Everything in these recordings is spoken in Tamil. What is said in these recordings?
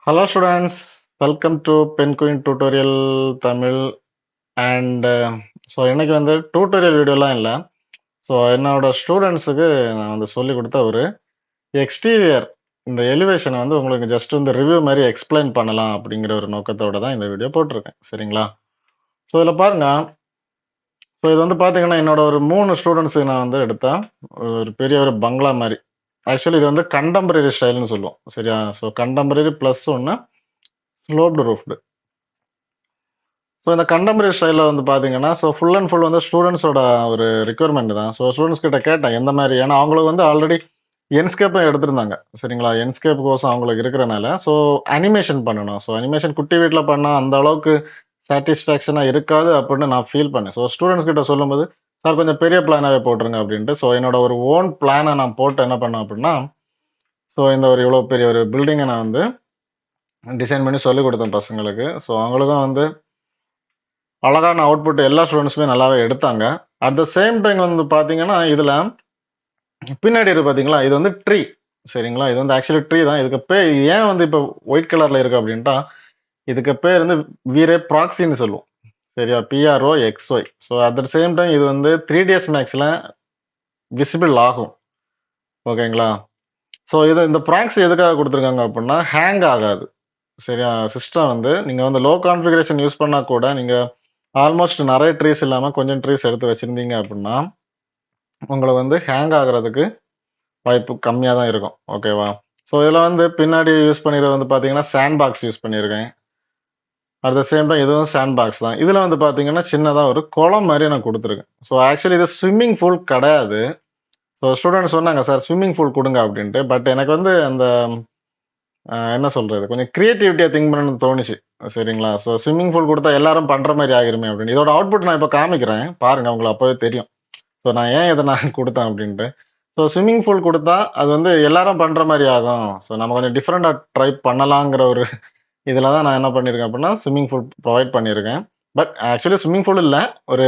Hello students, welcome to Penguin Tutorial Tamil and இன்னைக்கு வந்து டியூட்டோரியல் வீடியோலாம் இல்லை. ஸோ என்னோட ஸ்டூடெண்ட்ஸுக்கு நான் வந்து சொல்லி கொடுத்த ஒரு எக்ஸ்டீரியர் இந்த எலிவேஷனை வந்து உங்களுக்கு ஜஸ்ட் வந்து ரிவ்யூ மாதிரி எக்ஸ்பிளைன் பண்ணலாம் அப்படிங்கிற ஒரு நோக்கத்தோட தான் இந்த வீடியோ போட்டிருக்கேன். சரிங்களா? ஸோ இதில் பாருங்க, ஸோ இது வந்து பார்த்தீங்கன்னா என்னோட ஒரு 3 ஸ்டூடெண்ட்ஸுக்கு நான் வந்து எடுத்தேன். ஒரு பெரிய ஒரு பங்களா மாதிரி. ஆக்சுவலி இது வந்து கண்டெம்பரரி ஸ்டைல்னு சொல்லுவோம். சரியா? ஸோ கண்டெம்பரரி ப்ளஸ் ஒன்று ஸ்லோப்டு ரூஃப்டு. ஸோ இந்த கண்டெம்பரரி ஸ்டைலில் வந்து பார்த்தீங்கன்னா, ஸோ ஃபுல் அண்ட் ஃபுல் வந்து ஸ்டூடெண்ட்ஸோட ஒரு ரிக்யர்மெண்ட் தான். ஸோ ஸ்டூடெண்ட்ஸ் கிட்ட கேட்டேன் எந்த மாதிரி, ஏன்னா அவங்களுக்கு வந்து ஆல்ரெடி என்ஸ்கேப்பும் எடுத்திருந்தாங்க. சரிங்களா? என்ஸ்கேப் கோர்ஸ் அவங்களுக்கு இருக்கிறனால, ஸோ அனிமேஷன் பண்ணணும். ஸோ அனிமேஷன் குட்டி வீட்டில் பண்ணால் அந்த அளவுக்கு சாட்டிஸ்ஃபேக்ஷனாக இருக்காது அப்படின்னு நான் ஃபீல் பண்ணேன். ஸோ ஸ்டூடெண்ட்ஸ் கிட்ட சொல்லும்போது, சார் கொஞ்சம் பெரிய பிளானாகவே போட்டுருங்க அப்படின்ட்டு. ஸோ என்னோட ஒரு ஓன் பிளானை நான் போட்டு என்ன பண்ணேன் அப்படின்னா, ஸோ இந்த ஒரு இவ்வளோ பெரிய ஒரு பில்டிங்கை நான் வந்து டிசைன் பண்ணி சொல்லிக் கொடுத்தேன் பசங்களுக்கு. ஸோ அவங்களுக்கும் வந்து அழகான அவுட்புட் எல்லா ஸ்டூடெண்ட்ஸுமே நல்லாவே எடுத்தாங்க. அட் த சேம் டைம் வந்து பார்த்தீங்கன்னா, இதில் பின்னாடி இருக்கு பார்த்தீங்களா, இது வந்து ட்ரீ. சரிங்களா? இது வந்து ஆக்சுவலி ட்ரீ தான். இதுக்கு பேர் ஏன் வந்து இப்போ ஒயிட் கலரில் இருக்குது அப்படின்ட்டா, இதுக்கு பேர் வந்து வீரே ப்ராக்சின்னு சொல்லுவோம். சரியா? PROXY. So at the same time இது வந்து 3ds மேக்ஸில் விசிபிள் ஆகும். ஓகேங்களா? ஸோ இந்த ப்ராக்ஸி எதுக்காக கொடுத்துருக்காங்க அப்படின்னா, ஹேங் ஆகாது. சரியா? சிஸ்டம் வந்து நீங்கள் வந்து லோ கான்ஃபிகரேஷன் யூஸ் பண்ணால் கூட நீங்கள் ஆல்மோஸ்ட் நிறைய ட்ரீஸ் இல்லாமல் கொஞ்சம் ட்ரீஸ் எடுத்து வச்சுருந்தீங்க அப்படின்னா உங்களுக்கு வந்து ஹேங் ஆகிறதுக்கு வாய்ப்பு கம்மியாக தான் இருக்கும். ஓகேவா? ஸோ இதில் வந்து பின்னாடி யூஸ் பண்ணிடுறது வந்து பார்த்தீங்கன்னா சாண்ட் பாக்ஸ் யூஸ் பண்ணியிருக்கேன். அட் த சேம் டைம் இதுவும் சாண்ட் பாக்ஸ் தான். இதில் வந்து பார்த்தீங்கன்னா சின்னதாக ஒரு குளம் மாதிரி நான் கொடுத்துருக்கேன். ஸோ ஆக்சுவலி இது ஸ்விம்மிங் பூல் கிடையாது. ஸோ ஸ்டூடெண்ட்ஸ் சொன்னாங்க, சார் ஸ்விம்மிங் பூல் கொடுங்க அப்படின்ட்டு. பட் எனக்கு வந்து அந்த என்ன சொல்கிறது, கொஞ்சம் க்ரியேட்டிவிட்டியாக திங்க் பண்ணணும்னு தோணுச்சு. சரிங்களா? ஸோ ஸ்விம்மிங் பூல் கொடுத்தா எல்லாரும் பண்ணுற மாதிரி ஆகிருமே அப்படின்னு. இதோட அவுட்புட் நான் இப்போ காமிக்கிறேன் பாருங்கள், உங்களுக்கு அப்போவே தெரியும். ஸோ நான் ஏன் இதை நான் கொடுத்தேன் அப்படின்ட்டு. ஸோ ஸ்விம்மிங் பூல் கொடுத்தா அது வந்து எல்லாரும் பண்ணுற மாதிரி ஆகும். ஸோ நம்ம கொஞ்சம் டிஃப்ரெண்ட்டாக ட்ரை பண்ணலாங்கிற ஒரு இதில் தான் நான் என்ன பண்ணியிருக்கேன் அப்படின்னா ஸ்விம்மிங் பூல் ப்ரொவைட் பண்ணியிருக்கேன். பட் ஆக்சுவலி ஸ்விம்மிங் பூல் இல்லை, ஒரு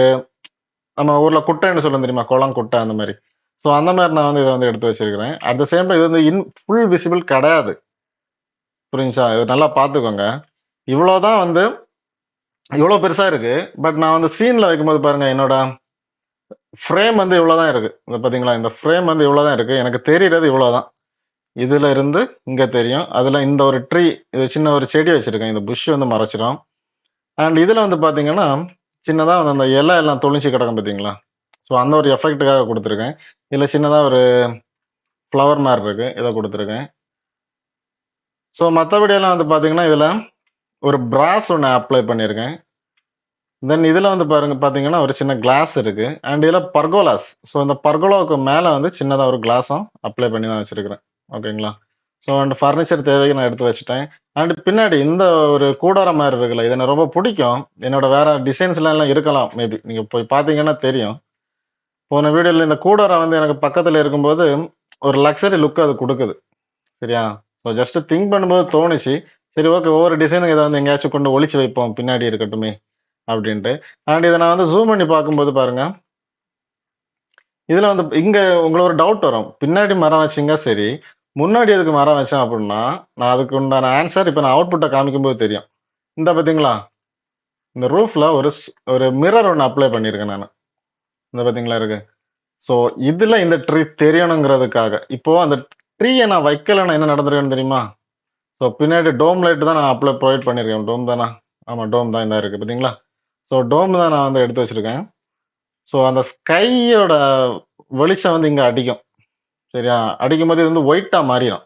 நம்ம ஊரில் குட்டைன்னு சொல்லுவோம் தெரியுமா, குளம் குட்டை அந்த மாதிரி. ஸோ அந்த மாதிரி நான் வந்து இதை வந்து எடுத்து வச்சிருக்கிறேன். அட் த சேம் டைம் இது வந்து ஃபுல் விசிபிள் கிடையாது. புரிஞ்சுச்சா? இது நல்லா பார்த்துக்கோங்க. இவ்வளோதான் வந்து இவ்வளோ பெருசாக இருக்குது. பட் நான் வந்து சீனில் வைக்கும்போது பாருங்கள், என்னோட ஃப்ரேம் வந்து இவ்வளோ தான் இருக்குது. இந்த பார்த்தீங்களா, இந்த ஃப்ரேம் வந்து இவ்வளோ தான் இருக்குது. எனக்கு தெரிகிறது இவ்வளோ தான். இதில் இருந்து இங்கே தெரியும். அதில் இந்த ஒரு ட்ரீ, இது சின்ன ஒரு செடி வச்சுருக்கேன். இந்த புஷ் வந்து மறைச்சிடும். அண்ட் இதில் வந்து பார்த்தீங்கன்னா சின்னதாக வந்து அந்த இலை எல்லாம் தொளிச்சு கிடக்கும் பார்த்தீங்களா. ஸோ அந்த ஒரு எஃபெக்ட்டுக்காக கொடுத்துருக்கேன். இதில் சின்னதாக ஒரு ஃப்ளவர் மாதிரி இருக்குது, இதை கொடுத்துருக்கேன். ஸோ மற்றபடியெல்லாம் வந்து பார்த்தீங்கன்னா இதில் ஒரு பிராஸ் ஒன்று அப்ளை பண்ணியிருக்கேன். தென் இதில் வந்து பார்த்தீங்கன்னா ஒரு சின்ன கிளாஸ் இருக்குது. அண்ட் இதில் பர்கோலாஸ். ஸோ இந்த பர்கோலாவுக்கு மேலே வந்து சின்னதாக ஒரு கிளாஸும் அப்ளை பண்ணி தான் வச்சுருக்கிறேன். ஓகேங்களா? ஸோ அண்ட் ஃபர்னிச்சர் தேவைக்கு நான் எடுத்து வச்சுட்டேன். அண்ட் பின்னாடி இந்த ஒரு கூடாரம் மாதிரி இருக்குல்ல, இது எனக்கு ரொம்ப பிடிக்கும். என்னோட வேற டிசைன்ஸ்லாம் இருக்கலாம் மேபி, நீங்கள் போய் பார்த்தீங்கன்னா தெரியும். போன வீடியோவில் இந்த கூடாரம் வந்து எனக்கு பக்கத்தில் இருக்கும்போது ஒரு லக்ஸரி லுக் அது கொடுக்குது. சரியா? ஸோ ஜஸ்ட் திங்க் பண்ணும்போது தோணுச்சு, சரி ஓகே ஒவ்வொரு டிசைனுக்கு இதை வந்து எங்கேயாச்சும் கொண்டு ஒளிச்சு வைப்போம் பின்னாடி இருக்கட்டுமே அப்படின்ட்டு. அண்ட் இதை நான் வந்து ஜூம் பண்ணி பார்க்கும்போது பாருங்க, இதில் வந்து இங்கே உங்களுக்கு ஒரு டவுட் வரும், பின்னாடி மரம் வச்சிங்க சரி, முன்னாடி எதுக்கு மரம் வச்சேன் அப்படின்னா, நான் அதுக்கு உண்டான ஆன்சர் இப்போ நான் அவுட்புட்டை காமிக்கும்போது தெரியும். இந்த பார்த்தீங்களா, இந்த ரூஃபில் ஒரு மிரர் ஒன்று அப்ளை பண்ணியிருக்கேன் நான். இந்த பார்த்தீங்களா இருக்கு. ஸோ இதில் இந்த ட்ரீ தெரியணுங்கிறதுக்காக இப்போது அந்த ட்ரீயை நான் வைக்கலைன்னா என்ன நடந்திருக்குன்னு தெரியுமா? ஸோ பின்னாடி டோம் லைட் தான் நான் ப்ரொவைட் பண்ணியிருக்கேன். டோம் தானா? ஆமாம், டோம் தான் இந்த இருக்குது பார்த்தீங்களா. ஸோ டோம் தான் நான் வந்து எடுத்து வச்சுருக்கேன். ஸோ அந்த ஸ்கையோட வெளிச்சம் வந்து இங்கே அடிக்கும். சரியா? அடிக்கும்போது இது வந்து ஒயிட்டாக மாறிடும்.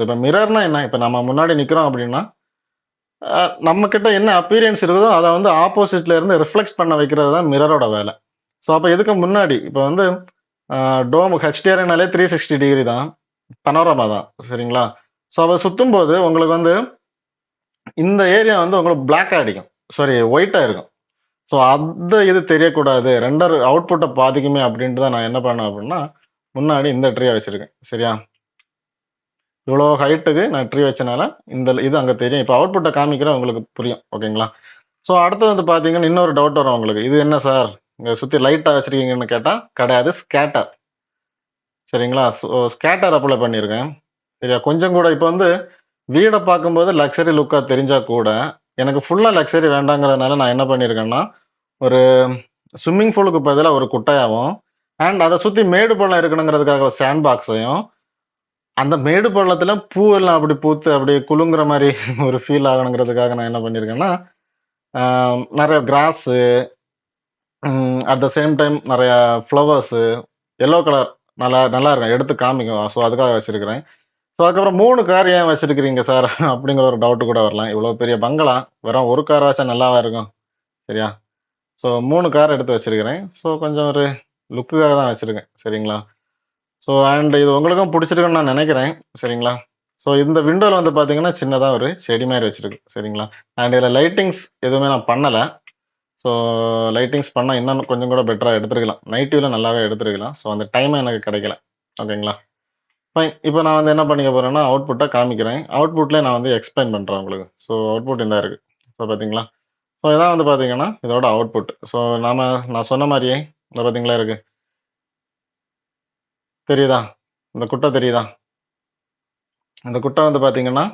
இப்போ மிரர்னா என்ன, இப்போ நம்ம முன்னாடி நிற்கிறோம் அப்படின்னா நம்ம கிட்ட என்ன அப்பீரியன்ஸ் இருக்குதோ அதை வந்து ஆப்போசிட்ல இருந்து ரிஃப்ளெக்ட் பண்ண வைக்கிறது தான் மிரரோட வேலை. ஸோ அப்போ இதுக்கு முன்னாடி இப்போ வந்து டோம் ஹெச்டிஆர்னாலே 360 டிகிரி தான், பனோரமா தான். சரிங்களா? ஸோ அதை சுற்றும் போது உங்களுக்கு வந்து இந்த ஏரியா வந்து உங்களுக்கு பிளாக்காக அடிக்கும், சாரி ஒயிட்டாக இருக்கும். ஸோ அந்த இது தெரியக்கூடாது, ரெண்டர் அவுட்புட்டை பாதிக்குமே அப்படின்ட்டு தான் நான் என்ன பண்ணேன் அப்படின்னா முன்னாடி இந்த ட்ரீயை வச்சுருக்கேன். சரியா? இவ்வளோ ஹைட்டுக்கு நான் ட்ரீ வச்சனால இந்த இது அங்கே தெரியும். இப்போ அவுட்புட்டை காமிக்கிறேன், உங்களுக்கு புரியும். ஓகேங்களா? ஸோ அடுத்து வந்து பார்த்தீங்கன்னா இன்னொரு டவுட் வரும் உங்களுக்கு, இது என்ன சார் இங்கே சுற்றி லைட்டாக வச்சுருக்கீங்கன்னு கேட்டால் கிடையாது, ஸ்கேட்டர். சரிங்களா? ஸோ ஸ்கேட்டர் அப்ளை பண்ணியிருக்கேன். சரியா? கொஞ்சம் கூட இப்போ வந்து வீட பார்க்கும்போது லக்ஸரி லுக்கா தெரிஞ்சா கூட, எனக்கு ஃபுல்லா லக்ஸரி வேண்டாங்கிறதுனால நான் என்ன பண்ணியிருக்கேன்னா, ஒரு ஸ்விம்மிங் பூலுக்கு பதிலா ஒரு குட்டையாவும், அண்ட் அத சுத்தி மேடு பள்ளம் இருக்கணுங்கிறதுக்காக ஒரு சாண்ட் பாக்ஸையும், அந்த மேடு பள்ளத்துல பூவெல்லாம் அப்படி பூத்து அப்படியே குலுங்குற மாரி ஒரு ஃபீல் ஆகணுங்கிறதுக்காக நான் என்ன பண்ணியிருக்கேன்னா, அ நெறைய grass, at the same time நெறைய ஃப்ளவர்ஸு, எல்லோ கலர் நல்லா நல்லா இருக்கும். எடுத்து காமிக்கும். ஸோ அதுக்காக வச்சிருக்கிறேன். ஸோ அதுக்கப்புறம் 3 கார் ஏன் வச்சிருக்கிறீங்க சார்? அப்படிங்கிற ஒரு டவுட் கூட வரலாம். இவ்வளோ பெரிய பங்களா, வெறும் 1 கார் வச்சா நல்லாவா இருக்கும்? சரியா? ஸோ 3 கார் எடுத்து வச்சிருக்கிறேன். ஸோ கொஞ்சம் ஒரு லுக்குக்காக தான் வச்சிருக்கேன். சரிங்களா? ஸோ அண்ட் இது உங்களுக்கும் புடிச்சிருக்குன்னு நான் நெனைக்கிறேன். சரிங்களா? ஸோ இந்த விண்டோல வந்து பார்த்தீங்கன்னா, சின்னதா ஒரு செடி மாரி வச்சிருக்கு. சரிங்களா? அண்ட் இதுல லைட்டிங்ஸ் எதுவுமே நான் பண்ணல. ஸோ லைட்டிங்ஸ் பண்ணா இன்னும் கொஞ்சம் கூட பெட்டரா எடுத்திருக்கலாம். நைட் வியூல நல்லாவே எடுத்திருக்கலாம். ஸோ அந்த டைம் எனக்கு கிடைக்கல. ஓகேங்களா? ஃபைன். இப்போ நான் வந்து என்ன பண்ணிக்க போறேன்னா, அவுட்புட்டா காமிக்கிறேன். அவுட்புட்லயே நான் வந்து எக்ஸ்பிளைன் பண்றேன் உங்களுக்கு. ஸோ அவுட்புட் இந்தா இருக்கு. ஸோ பார்த்தீங்களா? ஸோ இதான் வந்து பார்த்தீங்கன்னா, இதோட அவுட்புட். ஸோ நான் சொன்ன மாரியே இந்த பார்த்தீங்களா இருக்கு. தெரியுதா? இந்த குட்ட தெரியுதா? இந்த குட்ட வந்து பார்த்தீங்கன்னா,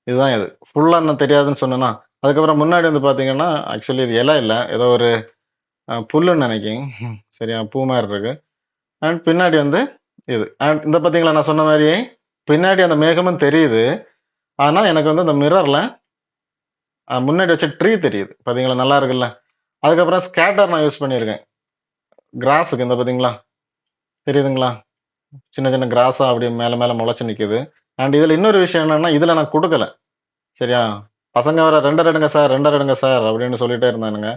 இதுதான் இது. ஃபுல்லா இன்னும் தெரியாதுன்னு சொன்னேனா, அதுக்கப்புறம் முன்னாடி வந்து பார்த்தீங்கன்னா, ஆக்சுவலி இது இலை இல்ல. ஏதோ ஒரு புல்லுன்னு நெனைக்கிறேன். சரியா? பூ மாரி இருக்கு. அண்ட் பின்னாடி வந்து இது. அண்ட் இந்த பார்த்தீங்களா நான் சொன்ன மாரியே, பின்னாடி அந்த மேகமும் தெரியுது. ஆனா எனக்கு வந்து அந்த மிரர்ல முன்னாடி வச்ச ட்ரீ தெரியுது. பார்த்தீங்களா? நல்லா இருக்குல்ல. அதுக்கப்புறம் ஸ்கேட்டர் நான் யூஸ் பண்ணியிருக்கேன். கிராஸுக்கு இந்த பார்த்தீங்களா? தெரியுதுங்களா? சின்ன சின்ன கிராஸா அப்படியே மேல மேல முளைச்சு நிக்குது. அண்ட் இதுல இன்னொரு விஷயம் என்னன்னா, இதுல நான் குடுக்கல. சரியா? பசங்க வேற ரெண்டர் எடுங்க சார், ரெண்டர் எடுங்க சார் அப்படின்னு சொல்லிட்டே இருந்தானுங்க.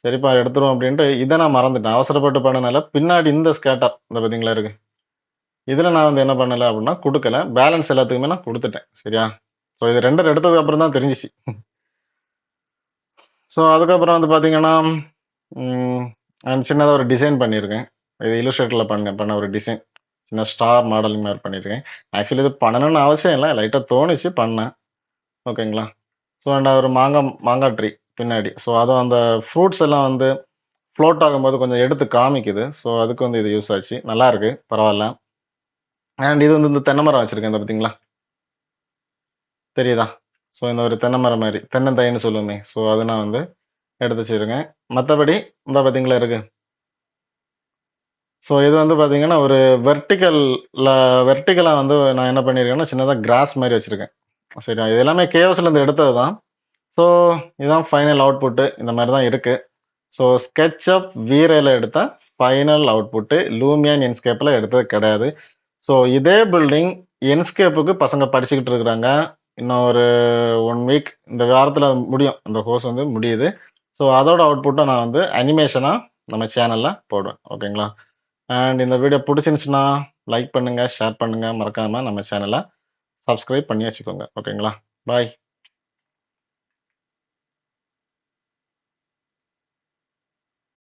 சரிப்பா எடுத்துருவோம் அப்படின்ட்டு இத நான் மறந்துட்டேன். அவசரப்பட்டு பண்ணனால பின்னாடி இந்த ஸ்கேட்டர் இந்த பார்த்தீங்களா இருக்கு. இதுல நான் வந்து என்ன பண்ணல அப்படின்னா குடுக்கல. பேலன்ஸ் எல்லாத்துக்குமே நான் குடுத்துட்டேன். சரியா? ஸோ இது ரெண்டர் எடுத்ததுக்கு அப்புறம் தான் தெரிஞ்சுச்சு. ஸோ அதுக்கப்புறம் வந்து பார்த்தீங்கன்னா, ம் அண்ட் சின்னதா ஒரு டிசைன் பண்ணியிருக்கேன். இது இல்லுஸ்ட்ரேட்டர்ல பண்ண ஒரு டிசைன். சின்ன ஸ்டார் மாடலிங் மாரி பண்ணியிருக்கேன். ஆக்சுவலி இது பண்ணணும்னு அவசியம் இல்ல. லைட்டா தோணுச்சு பண்ணேன். ஓகேங்களா. ஸோ அண்ட் ஒரு மாங்கா ட்ரீ பின்னாடி. ஸோ அதுவும் அந்த ஃப்ரூட்ஸ் எல்லாம் வந்து ஃப்ளோட் ஆகும்போது கொஞ்சம் எடுத்து காமிக்குது. ஸோ அதுக்கு வந்து இது யூஸ் ஆச்சு. நல்லாருக்கு. பரவால்ல. அண்ட் இது வந்து இந்த தென்னை மரம் வச்சிருக்கேன். இத பார்த்தீங்களா? தெரியுதா? ஸோ இந்த ஒரு தென்னை மரம் மாரி. தென்னந்தைன்னு சொல்லுவோமே. ஸோ அத நான் வந்து எடுத்து வச்சிருக்கேன். மத்தபடி இந்தா பார்த்தீங்களா இருக்கு. ஸோ இது வந்து பார்த்தீங்கன்னா, ஒரு வெர்டிகல்ல வெர்டிகலா வந்து நான் என்ன பண்ணியிருக்கேன்னா, சின்னதா கிராஸ் மாரி வச்சிருக்கேன். சரியா? இது எல்லாமே கேவ்ஸ்லேருந்து எடுத்தது தான். ஸோ இதுதான் ஃபைனல் அவுட்புட். இந்த மாரி தான் இருக்கு. ஸோ SketchUp V-Rayல எடுத்த ஃபைனல் அவுட்புட். லூமியா என்ஸ்கேப்ல எடுத்தது கிடையாது. ஸோ இதே பில்டிங் என்ஸ்கேப்புக்கு பசங்க படிச்சுக்கிட்டு இருக்கிறாங்க. இன்னும் ஒரு 1 வீக் இந்த வாரத்துல முடியும். அந்த கோர்ஸ் வந்து முடியுது. ஸோ அதோட அவுட்புட்ட நான் வந்து அனிமேஷனா நம்ம சேனல்ல போடுவேன். ஓகேங்களா? அண்ட் இந்த வீடியோ புடிச்சிருந்துச்சுன்னா, லைக் பண்ணுங்க, ஷேர் பண்ணுங்க. மறக்காம நம்ம சேனல சப்ஸ்கிரைப் பண்ணி வச்சுக்கோங்க. ஓகேங்களா? பாய்.